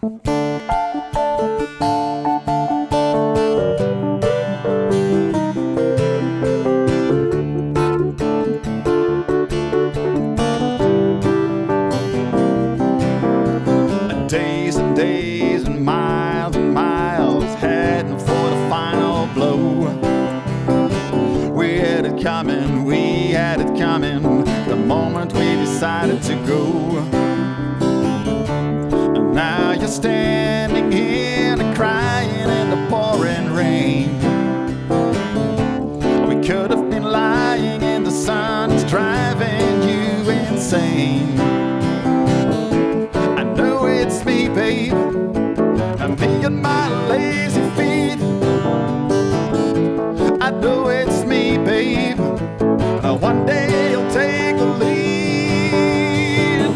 Days and days and miles heading for the final blow. We had it coming the moment we decided to go. And now you're standing here and crying in the pouring rain. We could have been lying in the sun, it's driving you insane. It's me, babe, and me and my lazy feet. I know it's me, babe. One day you'll take the lead.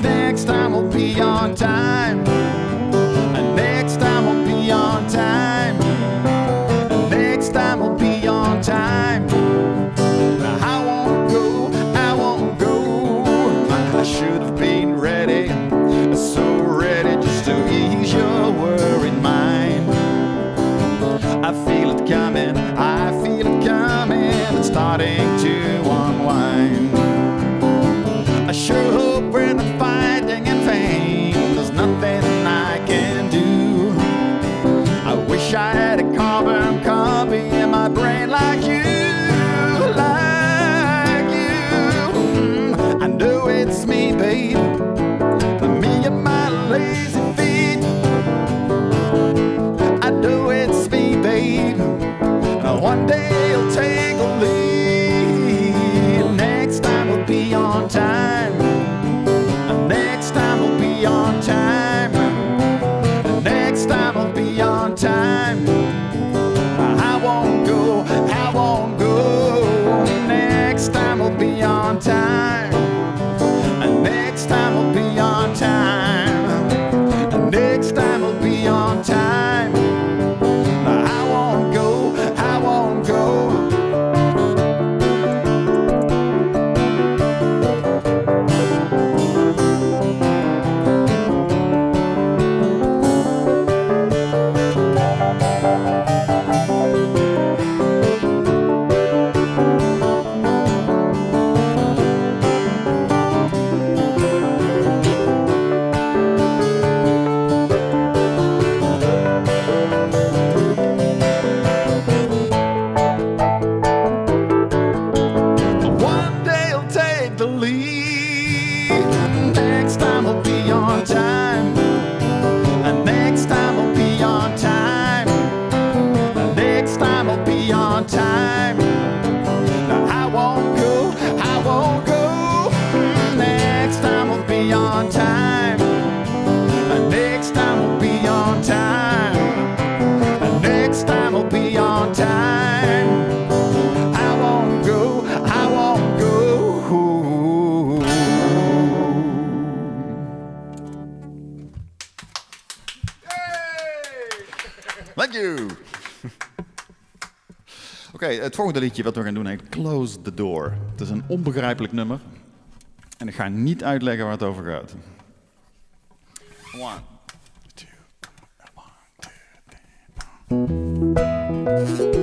Next time we'll be on time. And next time we'll be on time. And next time we'll be on time. I won't go, I won't go. I should have been ready, so ready just to ease your worried mind. I feel it coming, it's starting to unwind. I sure hope we're not fighting in vain. There's nothing I can do. I wish I had a carbon copy in my brain like you, like you. I know it's me, babe, me and my lazy feet. I know it's me, babe. One day you'll take a lead. Next time we'll be on time. Next time we'll be on time. Next time we'll be on time. I won't go, I won't go. Next time we'll be on time. Next time we'll be on time. Next time we'll be on time. I won't go, I won't go. Thank you. Oké, het volgende liedje wat we gaan doen heet Close the Door. Het is een onbegrijpelijk nummer. En ik ga niet uitleggen waar het over gaat. 1, 2, 1, 2, 3.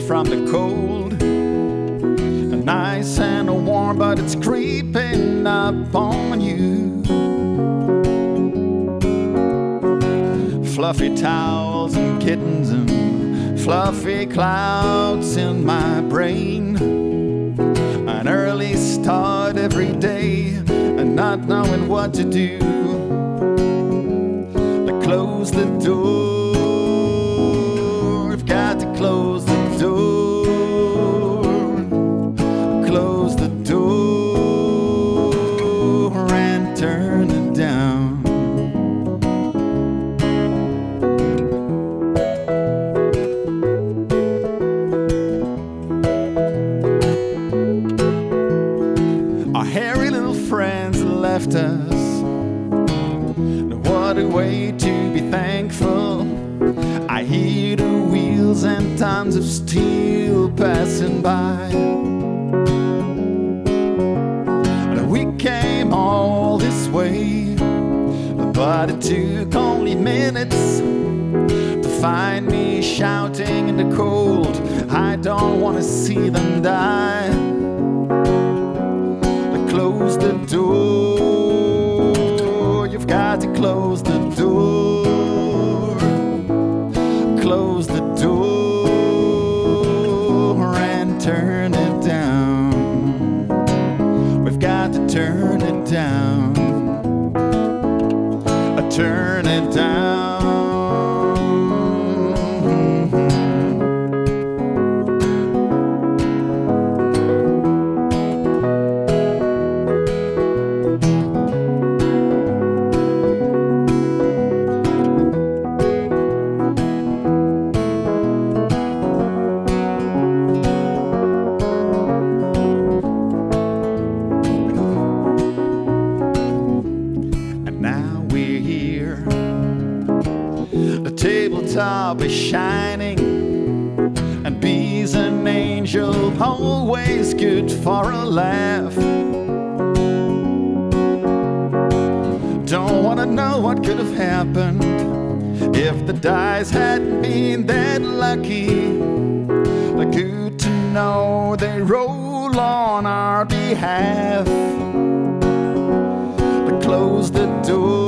From the cold, nice and warm, but it's creeping up on you. Fluffy towels and kittens and fluffy clouds in my brain. An early start every day and not knowing what to do. I close the door. We've got to close the door. Close the door and turn it down. Our hairy little friends left us. What a way to be thankful. I hear the wheels and tons of steel passing by. We came all this way, but it took only minutes to find me shouting in the cold. I don't want to see them die. Close the door. You've got to close the door. Close the door and turn it down. We've got to turn it down. Turn it down. Tabletop is shining, and Bee's an angel, always good for a laugh. Don't wanna know what could have happened if the dice hadn't been that lucky. Good to know they roll on our behalf. Close the door.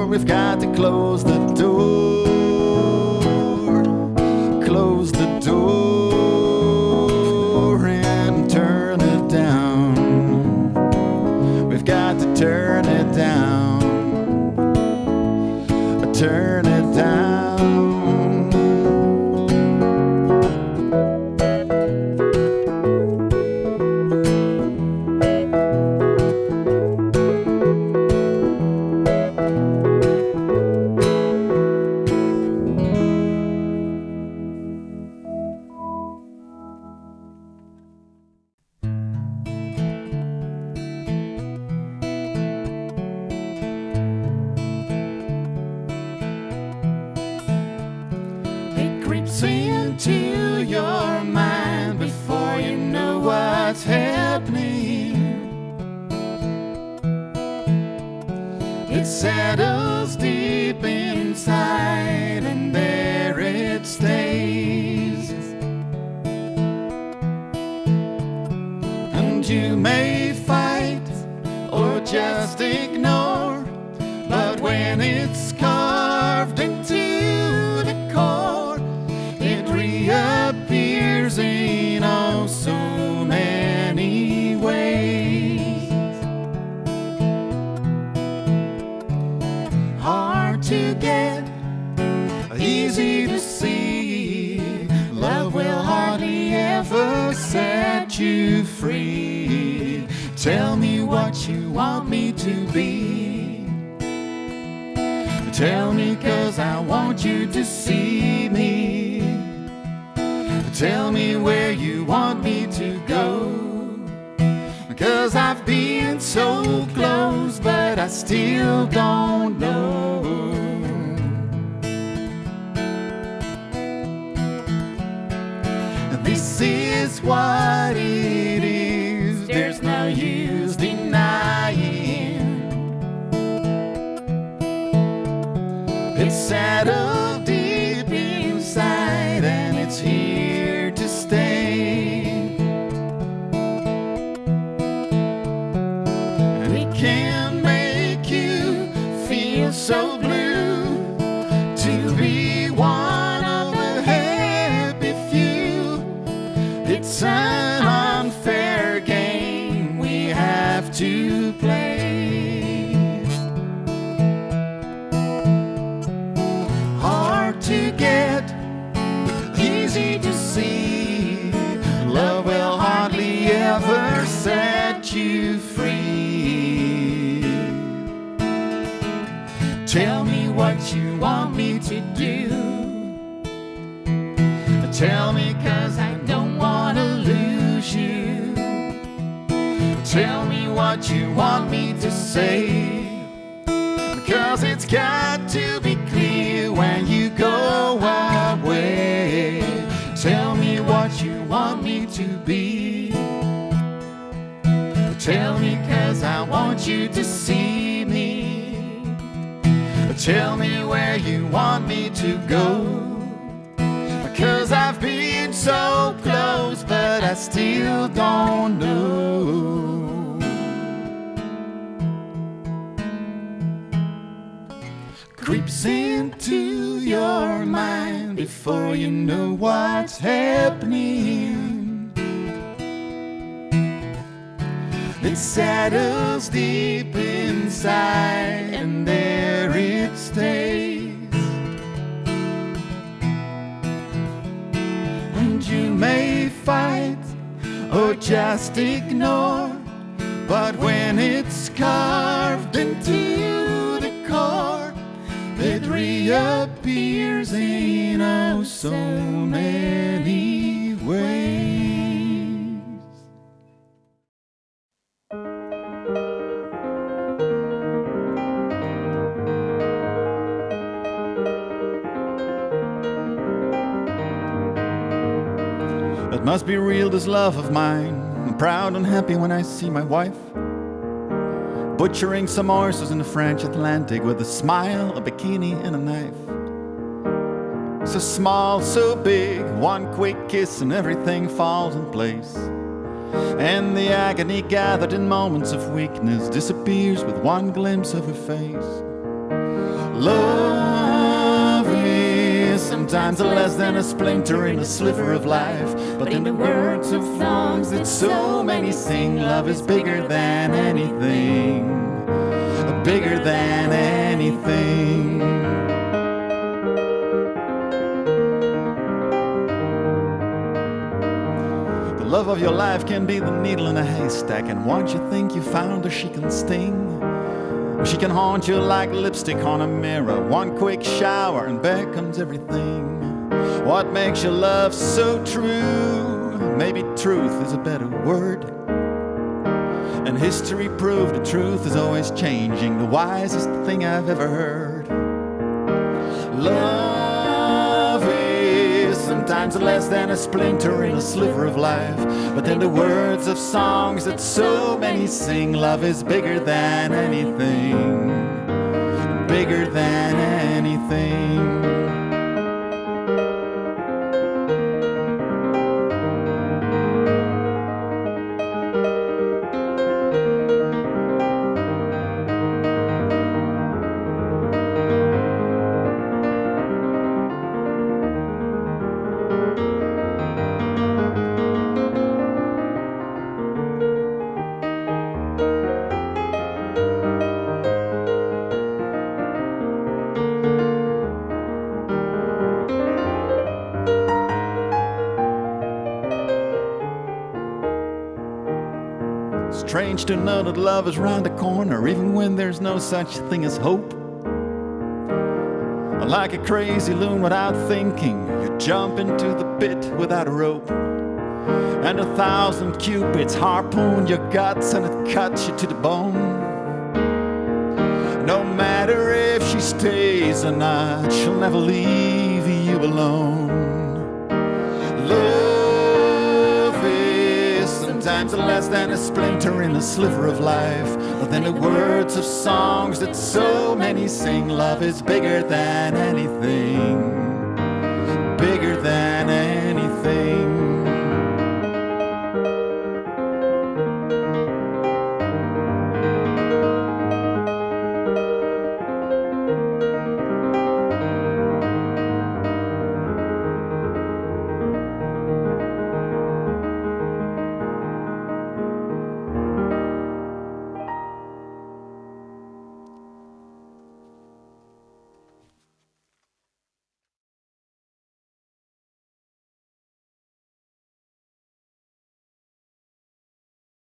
We've got to close the door. Close the door and turn it down. We've got to turn it down. Turn it down. Into your mind before you know what's happening. It settles deep inside and there it stays. And you may fight or just ignore, but when it's carved into the core, it reappears in oh so many ways. Hard to get, easy to see. Love will hardly ever set you free. Tell me what you want me to be. Tell me 'cause I want you to see me. Tell me where you want me to go. 'Cause I've been so close, but I still don't know. This is what it is. There's no use denying. It's settled deep inside and it's here to stay. And it can make you feel so blue to be one of the happy few. It's an unfair game we have to play. To get, easy to see. Love will hardly ever set you free. Tell me what you want me to do. Tell me 'cause I don't want to lose you. Tell me what you want me to say. Because it's got to be clear when you go away. Tell me what you want me to be. Tell me, 'cause I want you to see me. Tell me where you want me to go. Because I've been so close, but I still don't know. Creeps into your mind before you know what's happening. It settles deep inside and there it stays. And you may fight or just ignore, but when it's carved into the core, it reappears in oh so many ways. It must be real, this love of mine. I'm proud and happy when I see my wife butchering some oysters in the French Atlantic with a smile, a bikini and a knife. So small, so big, one quick kiss and everything falls in place. And the agony gathered in moments of weakness disappears with one glimpse of her face. Love is sometimes less than a splinter in a sliver of life. But in the words of songs that so many sing, love is bigger than anything. Bigger than anything. The love of your life can be the needle in a haystack, and once you think you found her, she can sting. She can haunt you like lipstick on a mirror. One quick shower and back comes everything. What makes your love so true? Maybe truth is a better word. And history proved the truth is always changing, the wisest thing I've ever heard. Love is sometimes less than a splinter in a sliver of life. But in the words of songs that so many sing, love is bigger than anything. Bigger than anything. Strange to know that love is round the corner, even when there's no such thing as hope. Like a crazy loon without thinking, you jump into the pit without a rope. And 1,000 cupids harpoon your guts and it cuts you to the bone. No matter if she stays or not, she'll never leave you alone. Love is sometimes less than a splinter in a sliver of life. But then the words of songs that so many sing, love is bigger than anything. Bigger than